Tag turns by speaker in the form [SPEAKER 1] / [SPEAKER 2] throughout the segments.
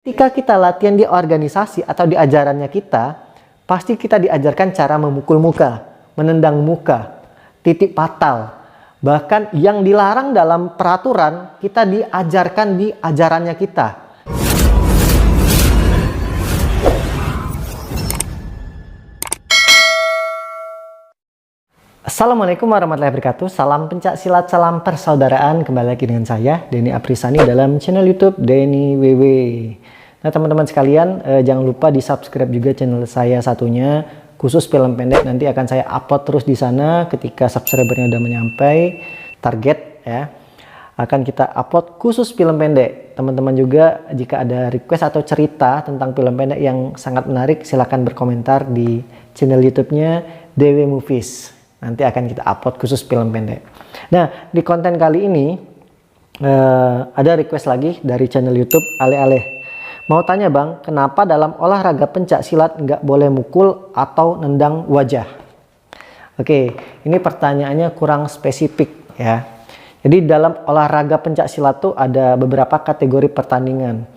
[SPEAKER 1] Ketika kita latihan di organisasi atau di ajarannya kita, pasti kita diajarkan cara memukul muka, menendang muka, titik fatal. Bahkan yang dilarang dalam peraturan, kita diajarkan di ajarannya kita. Assalamualaikum warahmatullahi wabarakatuh. Salam pencak silat, salam persaudaraan. Kembali lagi dengan saya, Denny Aprisani, dalam channel YouTube Denny WW. Nah teman-teman sekalian, jangan lupa di subscribe juga channel saya satunya, khusus film pendek. Nanti akan saya upload terus di sana ketika subscribernya udah menyampai target ya. Akan kita upload khusus film pendek. Teman-teman juga jika ada request atau cerita tentang film pendek yang sangat menarik, silahkan berkomentar di channel YouTube-nya DW Movies. Nanti akan kita upload khusus film pendek. Nah, di konten kali ini ada request lagi dari channel YouTube Ale-Ale. Mau tanya bang, kenapa dalam olahraga pencak silat nggak boleh mukul atau nendang wajah? Oke, ini pertanyaannya kurang spesifik ya. Jadi dalam olahraga pencak silat tuh ada beberapa kategori pertandingan.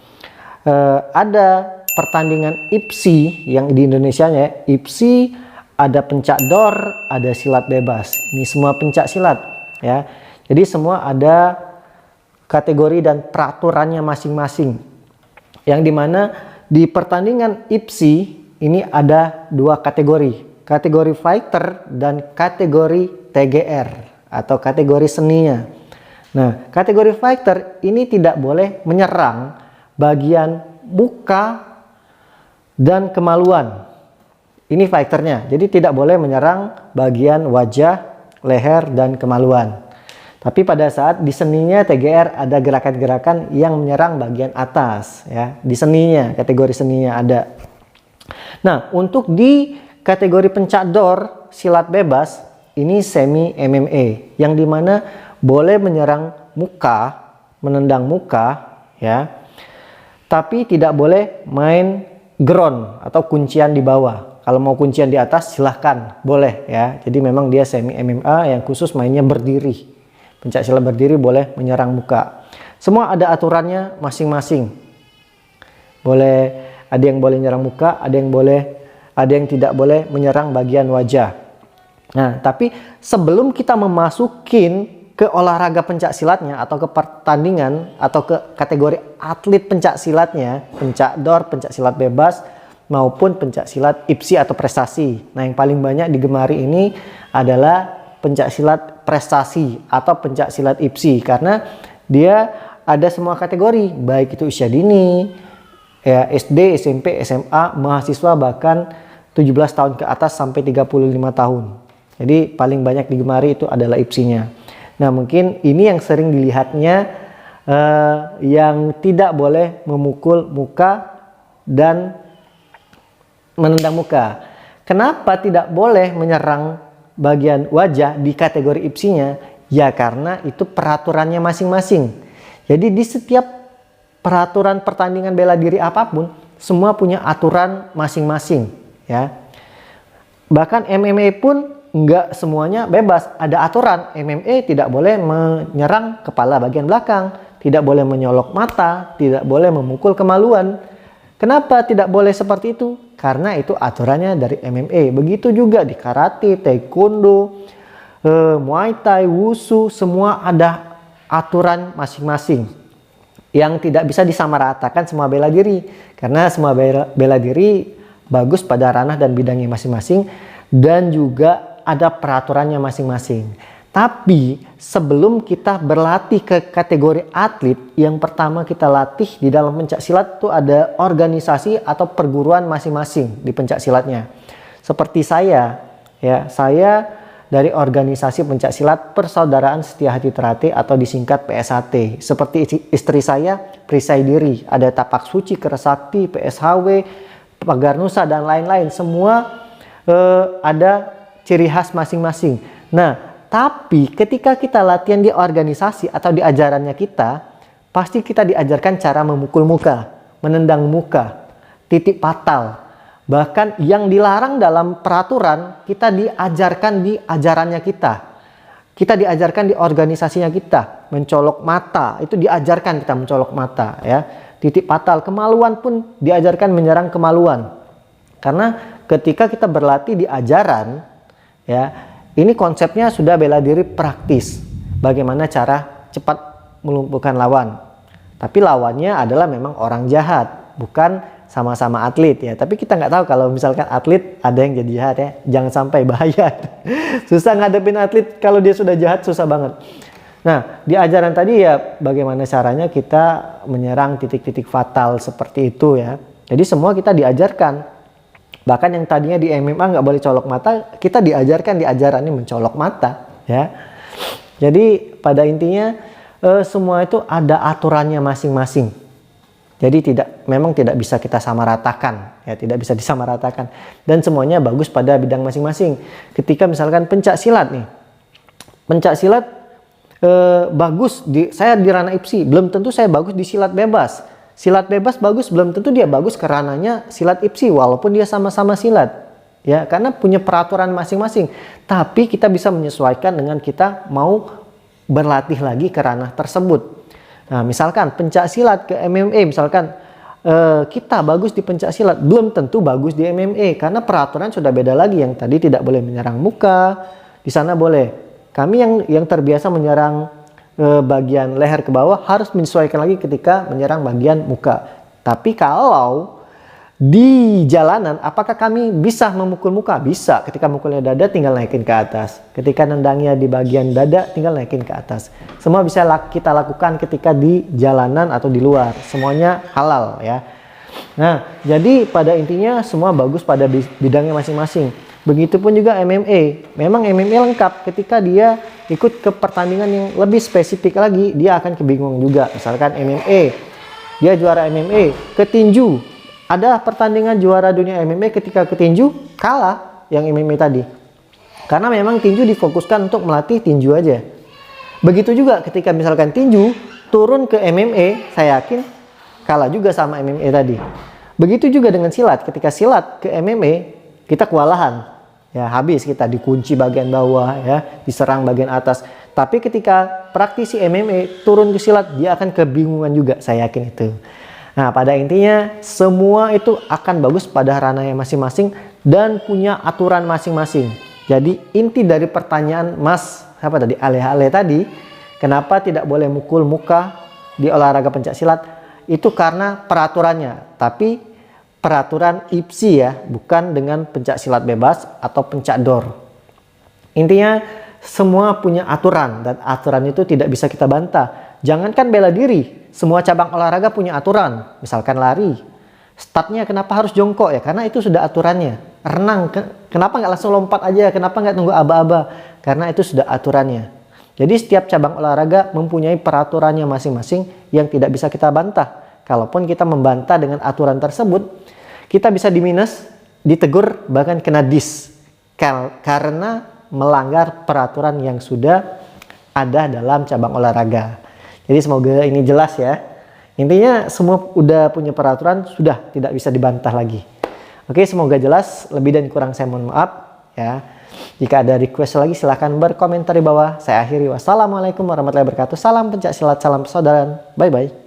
[SPEAKER 1] Ada pertandingan IPSI yang di Indonesia ya, IPSI, ada pencak dor, ada silat bebas. Ini semua pencak silat ya. Jadi semua ada kategori dan peraturannya masing-masing. Yang dimana di pertandingan IPSI ini ada dua kategori. Kategori fighter dan kategori TGR atau kategori seninya. Nah, kategori fighter ini tidak boleh menyerang bagian muka dan kemaluan. Ini fighternya, jadi tidak boleh menyerang bagian wajah, leher, dan kemaluan. Tapi pada saat di seninya TGR ada gerakan-gerakan yang menyerang bagian atas ya. Di seninya, kategori seninya ada. Nah, untuk di kategori pencak dor, silat bebas, ini semi MMA yang dimana boleh menyerang muka, menendang muka ya. Tapi tidak boleh main ground atau kuncian di bawah. Kalau mau kuncian di atas silahkan, boleh ya. Jadi memang dia semi MMA yang khusus mainnya berdiri. Pencak silat berdiri boleh menyerang muka. Semua ada aturannya masing-masing. Boleh, ada yang boleh menyerang muka, ada yang tidak boleh menyerang bagian wajah. Nah, tapi sebelum kita memasukin ke olahraga pencak silatnya atau ke pertandingan atau ke kategori atlet pencak silatnya, pencak dor, pencak silat bebas, maupun pencak silat IPSI atau prestasi. Nah, yang paling banyak digemari ini adalah pencak silat prestasi atau pencak silat IPSI karena dia ada semua kategori, baik itu usia dini, ya, SD, SMP, SMA, mahasiswa, bahkan 17 tahun ke atas sampai 35 tahun. Jadi paling banyak digemari itu adalah IPSI-nya. Nah, mungkin ini yang sering dilihatnya yang tidak boleh memukul muka dan menendang muka. Kenapa tidak boleh menyerang bagian wajah di kategori IPSI-nya? Ya karena itu peraturannya masing-masing. Jadi di setiap peraturan pertandingan bela diri apapun, semua punya aturan masing-masing ya. Bahkan MMA pun enggak semuanya bebas, ada aturan. MMA tidak boleh menyerang kepala bagian belakang, tidak boleh menyolok mata, tidak boleh memukul kemaluan. Kenapa tidak boleh seperti itu? Karena itu aturannya dari MMA. Begitu juga di karate, taekwondo, muay thai, wushu, semua ada aturan masing-masing yang tidak bisa disamaratakan semua bela diri. Karena semua bela diri bagus pada ranah dan bidangnya masing-masing dan juga ada peraturannya masing-masing. Tapi sebelum kita berlatih ke kategori atlet, yang pertama kita latih di dalam pencak silat itu ada organisasi atau perguruan masing-masing di pencak silatnya. Seperti saya, ya, saya dari organisasi pencak silat Persaudaraan Setia Hati Terate atau disingkat PSHT. Seperti istri saya, Perisai Diri, ada Tapak Suci, Keresakti, PSHW, Pagar Nusa dan lain-lain. Semua ada ciri khas masing-masing. Nah, tapi ketika kita latihan di organisasi atau di ajarannya kita, pasti kita diajarkan cara memukul muka, menendang muka, titik fatal. Bahkan yang dilarang dalam peraturan, kita diajarkan di ajarannya kita. Kita diajarkan di organisasinya kita, mencolok mata, itu diajarkan kita mencolok mata ya. titik fatal. Kemaluan pun diajarkan menyerang kemaluan. Karena ketika kita berlatih di ajaran, ya, ini konsepnya sudah bela diri praktis. Bagaimana cara cepat melumpuhkan lawan. Tapi lawannya adalah memang orang jahat, bukan sama-sama atlet ya. Tapi kita nggak tahu kalau misalkan atlet ada yang jadi jahat ya. Jangan sampai bahaya. Susah ngadepin atlet kalau dia sudah jahat, susah banget. Nah, di ajaran tadi ya bagaimana caranya kita menyerang titik-titik fatal seperti itu ya. Jadi semua kita diajarkan. Bahkan yang tadinya di MMA nggak boleh colok mata, kita diajarkan di ajaran ini mencolok mata ya. Jadi pada intinya semua itu ada aturannya masing-masing. Jadi memang tidak bisa kita samaratakan ya, tidak bisa disamaratakan. Dan semuanya bagus pada bidang masing-masing. Ketika misalkan pencak silat nih. Pencak silat bagus saya di ranah IPSI, belum tentu saya bagus di silat bebas. Silat bebas bagus, belum tentu dia bagus ke ranahnya silat IPSI walaupun dia sama-sama silat. Ya, karena punya peraturan masing-masing. Tapi kita bisa menyesuaikan dengan kita mau berlatih lagi ke ranah tersebut. Nah, misalkan pencak silat ke MMA, misalkan kita bagus di pencak silat, belum tentu bagus di MMA karena peraturan sudah beda lagi. Yang tadi tidak boleh menyerang muka, di sana boleh. Kami yang terbiasa menyerang bagian leher ke bawah harus menyesuaikan lagi ketika menyerang bagian muka. Tapi kalau di jalanan, apakah kami bisa memukul muka? Bisa. Ketika mukulnya dada tinggal naikin ke atas. Ketika nendangnya di bagian dada tinggal naikin ke atas. Semua bisa kita lakukan ketika di jalanan atau di luar. Semuanya halal ya. Nah, jadi pada intinya semua bagus pada bidangnya masing-masing. Begitupun juga MMA. Memang MMA lengkap. Ketika dia ikut ke pertandingan yang lebih spesifik lagi, dia akan kebingungan juga. Misalkan MMA, dia juara MMA ke tinju. Ada pertandingan juara dunia MMA ketika ke tinju kalah yang MMA tadi. Karena memang tinju difokuskan untuk melatih tinju aja. Begitu juga ketika misalkan tinju turun ke MMA, saya yakin kalah juga sama MMA tadi. Begitu juga dengan silat. Ketika silat ke MMA, kita kewalahan. Ya, habis kita dikunci bagian bawah ya, diserang bagian atas. Tapi ketika praktisi MMA turun ke silat, dia akan kebingungan juga, saya yakin itu. Nah, pada intinya semua itu akan bagus pada ranahnya masing-masing dan punya aturan masing-masing. Jadi inti dari pertanyaan Mas Ale tadi, kenapa tidak boleh mukul muka di olahraga pencak silat? Itu karena peraturannya. Tapi peraturan IPSI ya, bukan dengan pencak silat bebas atau pencak door. Intinya semua punya aturan dan aturan itu tidak bisa kita bantah. Jangankan bela diri, semua cabang olahraga punya aturan. Misalkan lari, startnya kenapa harus jongkok ya? Karena itu sudah aturannya. Renang, kenapa nggak langsung lompat aja? Kenapa nggak tunggu aba-aba? Karena itu sudah aturannya. Jadi setiap cabang olahraga mempunyai peraturannya masing-masing yang tidak bisa kita bantah. Kalaupun kita membantah dengan aturan tersebut, kita bisa diminus, ditegur, bahkan kena dis. Karena melanggar peraturan yang sudah ada dalam cabang olahraga. Jadi semoga ini jelas ya. Intinya semua udah punya peraturan, sudah tidak bisa dibantah lagi. Oke, semoga jelas. Lebih dan kurang saya mohon maaf ya. Jika ada request lagi silahkan berkomentar di bawah. Saya akhiri. Wassalamualaikum warahmatullahi wabarakatuh. Salam pencak silat, salam persaudaraan. Bye bye.